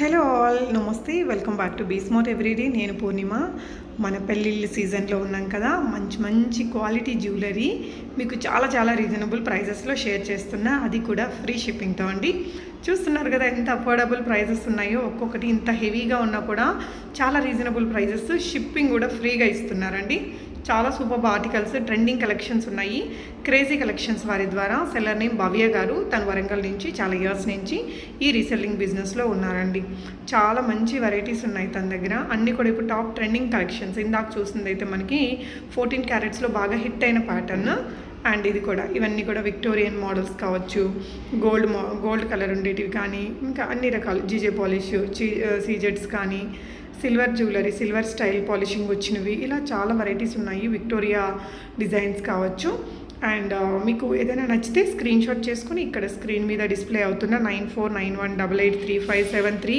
Hello all, నమస్తే. Welcome back to be smart everyday. నేను పూర్ణిమ. మన పెళ్ళిళ్ళ సీజన్లో ఉన్నాం కదా, మంచి మంచి క్వాలిటీ జ్యువెలరీ మీకు చాలా రీజనబుల్ ప్రైజెస్లో షేర్ చేస్తున్నా, అది కూడా ఫ్రీ షిప్పింగ్తో అండి. చూస్తున్నారు కదా ఎంత అఫోర్డబుల్ ప్రైజెస్ ఉన్నాయో. ఒక్కొక్కటి ఇంత హెవీగా ఉన్నా కూడా చాలా రీజనబుల్ ప్రైజెస్, షిప్పింగ్ కూడా ఫ్రీగా ఇస్తున్నారండి. చాలా సూపర్ ఆర్టికల్స్, ట్రెండింగ్ కలెక్షన్స్ ఉన్నాయి. క్రేజీ కలెక్షన్స్ వారి ద్వారా. సెల్లర్ నేమ్ భవ్య గారు, తన వరంగల్ నుంచి చాలా ఇయర్స్ నుంచి ఈ రీసెల్లింగ్ బిజినెస్లో ఉన్నారండి. చాలా మంచి వెరైటీస్ ఉన్నాయి తన దగ్గర. అన్నీ కూడా ఇప్పుడు టాప్ ట్రెండింగ్ కలెక్షన్స్. ఇందాక చూసింది అయితే మనకి 14 క్యారెట్స్లో బాగా హిట్ అయిన ప్యాటర్న్. అండ్ ఇది కూడా, ఇవన్నీ కూడా విక్టోరియన్ మోడల్స్ కావచ్చు, గోల్డ్ కలర్ ఉండేటివి కానీ, ఇంకా అన్ని రకాలు జీజే పాలిష్, సీజెట్స్ కానీ, silver jewellery, silver style polishing వచ్చినవి, ఇలా చాలా వెరైటీస్ ఉన్నాయి. విక్టోరియా డిజైన్స్ కావచ్చు. అండ్ మీకు ఏదైనా నచ్చితే స్క్రీన్ షాట్ చేసుకుని ఇక్కడ స్క్రీన్ మీద డిస్ప్లే అవుతున్న 9491883573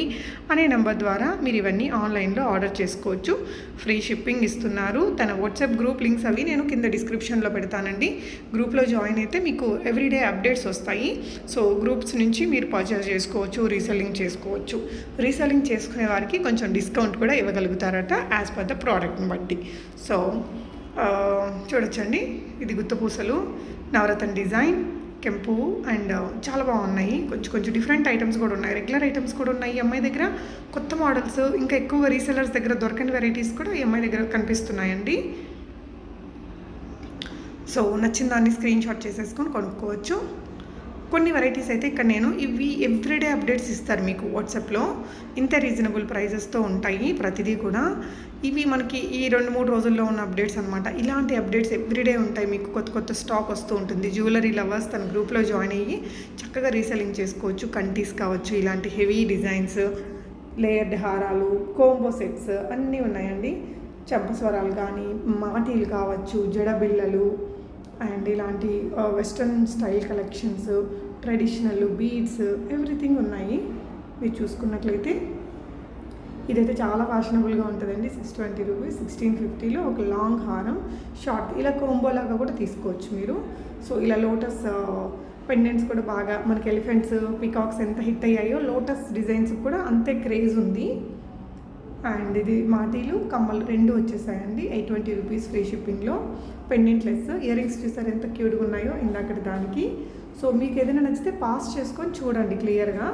అనే నెంబర్ ద్వారా మీరు ఇవన్నీ ఆన్లైన్లో ఆర్డర్ చేసుకోవచ్చు. ఫ్రీ షిప్పింగ్ ఇస్తున్నారు. తన వాట్సాప్ గ్రూప్ లింక్స్ అవి నేను కింద డిస్క్రిప్షన్లో పెడతానండి. గ్రూప్లో జాయిన్ అయితే మీకు ఎవ్రీడే అప్డేట్స్ వస్తాయి. సో గ్రూప్స్ నుంచి మీరు పర్చేస్ చేసుకోవచ్చు, రీసెల్లింగ్ చేసుకోవచ్చు. రీసెల్లింగ్ చేసుకునే వారికి కొంచెం డిస్కౌంట్ కూడా ఇవ్వగలుగుతారట యాజ్ పర్ ద ప్రోడక్ట్ని బట్టి. సో చూడొచ్చండి, ఇది గుత్తపూసలు, నవరత్న డిజైన్, కెంపు, అండ్ చాలా బాగున్నాయి. కొంచెం డిఫరెంట్ ఐటమ్స్ కూడా ఉన్నాయి, రెగ్యులర్ ఐటమ్స్ కూడా ఉన్నాయి. అమ్మాయి దగ్గర కొత్త మోడల్స్, ఇంకా ఎక్కువ రీసెలర్స్ దగ్గర దొరకని వెరైటీస్ కూడా ఈ అమ్మాయి దగ్గర కనిపిస్తున్నాయండి. సో నచ్చిన దాన్ని స్క్రీన్ షాట్ చేసేసుకొని కొనుక్కోవచ్చు. కొన్ని వెరైటీస్ అయితే ఇక్కడ నేను ఇవి ఎవ్రీడే అప్డేట్స్ ఇస్తారు మీకు వాట్సాప్లో. ఇంత రీజనబుల్ ప్రైజెస్తో ఉంటాయి ప్రతిదీ కూడా. ఇవి మనకి ఈ 2-3 రోజుల్లో ఉన్న అప్డేట్స్ అనమాట. ఇలాంటి అప్డేట్స్ ఎవ్రీడే ఉంటాయి మీకు. కొత్త స్టాక్ వస్తూ ఉంటుంది. జ్యువెలరీ లవర్స్ తన గ్రూప్లో జాయిన్ అయ్యి చక్కగా రీసెల్లింగ్ చేసుకోవచ్చు. కంటీస్ కావచ్చు, ఇలాంటి హెవీ డిజైన్స్, లేయర్డ్ హారాలు, కోంబో సెట్స్ అన్నీ ఉన్నాయండి. చెంపస్వరాలు కానీ, మాటీలు కావచ్చు, జడబిళ్ళలు, అండ్ ఇలాంటి western style collections, traditional beads, everything ఉన్నాయి. మీరు చూసుకున్నట్లయితే ఇదైతే చాలా ఫ్యాషనబుల్గా ఉంటుందండి. 620 రూపీస్. 1650లో ఒక లాంగ్ హారం, షార్ట్, ఇలా కోంబోలాగా కూడా తీసుకోవచ్చు మీరు. సో ఇలా లోటస్ పెండెంట్స్ కూడా బాగా మనకి ఎలిఫెంట్స్, పీకాక్స్ ఎంత హిట్ అయ్యాయో, లోటస్ డిజైన్స్ కూడా అంతే క్రేజ్ ఉంది. అండ్ ఇది మాటీలు, కమ్మలు రెండు వచ్చేసాయండి. 820 రూపీస్ ఫ్రీ షిప్పింగ్లో. Pendant less. ఇయర్ రింగ్స్ చూసారు ఎంత క్యూట్గా ఉన్నాయో ఇందాకటి దానికి. సో మీకు ఏదైనా నచ్చితే పాస్ చేసుకొని చూడండి క్లియర్గా.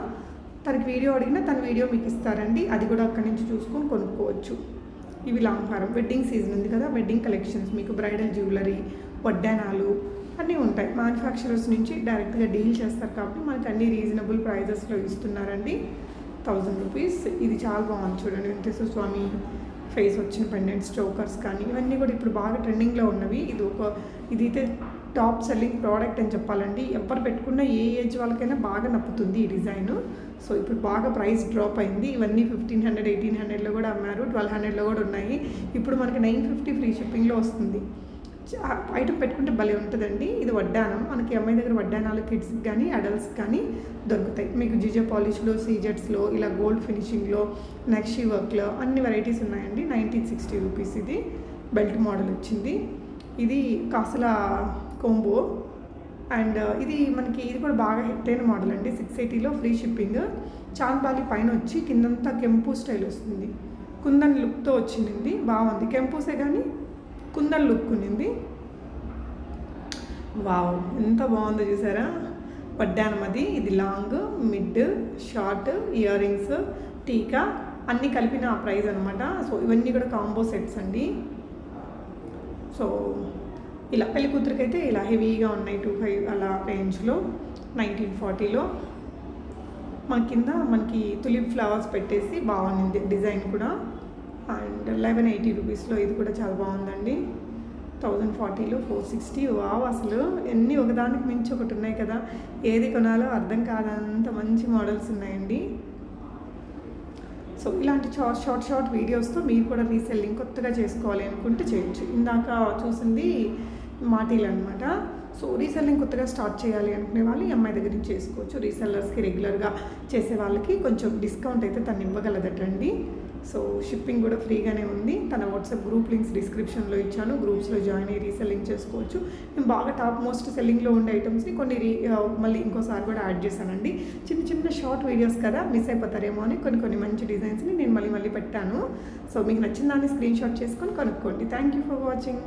తనకి వీడియో అడిగినా తన వీడియో మీకు ఇస్తారండి, అది కూడా అక్కడి నుంచి చూసుకొని కొనుక్కోవచ్చు. ఇవి లాంగ్ హారం, వెడ్డింగ్ సీజన్ ఉంది కదా, వెడ్డింగ్ కలెక్షన్స్, మీకు బ్రైడల్ జ్యువెలరీ, వడ్డానాలు అన్నీ ఉంటాయి. మ్యానుఫ్యాక్చరర్స్ నుంచి డైరెక్ట్గా డీల్ చేస్తారు కాబట్టి మనకి అన్ని రీజనబుల్ ప్రైజెస్లో ఇస్తున్నారండి. 1000 రూపీస్. ఇది చాలా బాగుంది చూడండి. వెంకటేశ్వర స్వామి ఫేస్ వచ్చిన పెండెంట్స్, చోకర్స్ కానీ, ఇవన్నీ కూడా ఇప్పుడు బాగా ట్రెండింగ్లో ఉన్నవి. ఇదైతే టాప్ సెల్లింగ్ ప్రోడక్ట్ అని చెప్పాలండి. ఎవరు పెట్టుకున్న ఏ ఏజ్ వాళ్ళకైనా బాగా నప్పుతుంది ఈ డిజైన్. సో ఇప్పుడు బాగా ప్రైస్ డ్రాప్ అయింది. ఇవన్నీ 1500, 1800లో కూడా అమ్మారు, 1200లో కూడా ఉన్నాయి. ఇప్పుడు మనకి 950 ఫ్రీ షిప్పింగ్లో వస్తుంది. ఐటమ్ పెట్టుకుంటే భలే ఉంటుందండి. ఇది వడ్డానం. మనకి అమ్మాయి దగ్గర వడ్డానాలు కిడ్స్కి కానీ అడల్ట్స్కి కానీ దొరుకుతాయి. మీకు జిజే పాలిష్లో, సీజెట్స్లో, ఇలా గోల్డ్ ఫినిషింగ్లో, నక్షి వర్క్లో అన్ని వెరైటీస్ ఉన్నాయండి. 1960 రూపీస్. ఇది బెల్ట్ మోడల్ వచ్చింది. ఇది కాసుల కోంబో. అండ్ ఇది కూడా బాగా హిట్ అయిన మోడల్ అండి. 680లో ఫ్రీ షిప్పింగ్. చాంద్బాలి పైన వచ్చి కిందంతా కెంపు స్టైల్ వస్తుంది. కుందన్ లుక్తో వచ్చింది. బాగుంది. కెంపూసే కానీ కుందన్ లుక్ ఉన్నింది. వావ్, ఎంత బాగుందో చూసారా. వడ్డానం అది. ఇది long, mid, short, ear rings, టీకా అన్నీ కలిపిన ఆ ప్రైస్ అనమాట. సో ఇవన్నీ కూడా కాంబో సెట్స్ అండి. సో ఇలా పెళ్లి కూతురికైతే ఇలా హెవీగా ఉన్నాయి. 25 అలా రేంజ్లో. 1940లో మన కింద మనకి తులిప్ ఫ్లవర్స్ పెట్టేసి బాగుంది డిజైన్ కూడా. అండ్ 1180 రూపీస్లో ఇది కూడా చాలా బాగుందండి. 1040లో 460. వావ్, అసలు ఎన్ని ఒకదానికి మించి ఒకటి ఉన్నాయి కదా, ఏది కొనాలో అర్థం కాదంత మంచి మోడల్స్ ఉన్నాయండి. సో ఇలాంటి షార్ట్ వీడియోస్తో మీరు కూడా రీసెల్లింగ్ కొత్తగా చేసుకోవాలి అనుకుంటే చేయొచ్చు. ఇందాక చూసింది మాటీలు అనమాట. సో రీసెల్లింగ్ కొత్తగా స్టార్ట్ చేయాలి అనుకునే వాళ్ళు ఈ అమ్మాయి దగ్గర నుంచి చేసుకోవచ్చు. రీసెల్లర్స్కి రెగ్యులర్గా చేసే వాళ్ళకి కొంచెం డిస్కౌంట్ అయితే తను ఇవ్వగలదటండి. సో షిప్పింగ్ కూడా ఫ్రీగానే ఉంది. తన వాట్సాప్ గ్రూప్ లింక్స్ డిస్క్రిప్షన్లో ఇచ్చాను, గ్రూప్స్లో జాయిన్ అయ్యి రీసెల్లింగ్ చేసుకోవచ్చు. నేను బాగా టాప్ మోస్ట్ సెల్లింగ్లో ఉండే ఐటమ్స్ని కొన్ని మళ్ళీ ఇంకోసారి కూడా యాడ్ చేశానండి. చిన్న చిన్న షార్ట్ వీడియోస్ కదా, మిస్ అయిపోతారేమో అని కొన్ని మంచి డిజైన్స్ని నేను మళ్ళీ పెట్టాను. సో మీకు నచ్చిన దాన్ని స్క్రీన్ షాట్ చేసుకొని కొనుక్కోండి. Thank you for watching.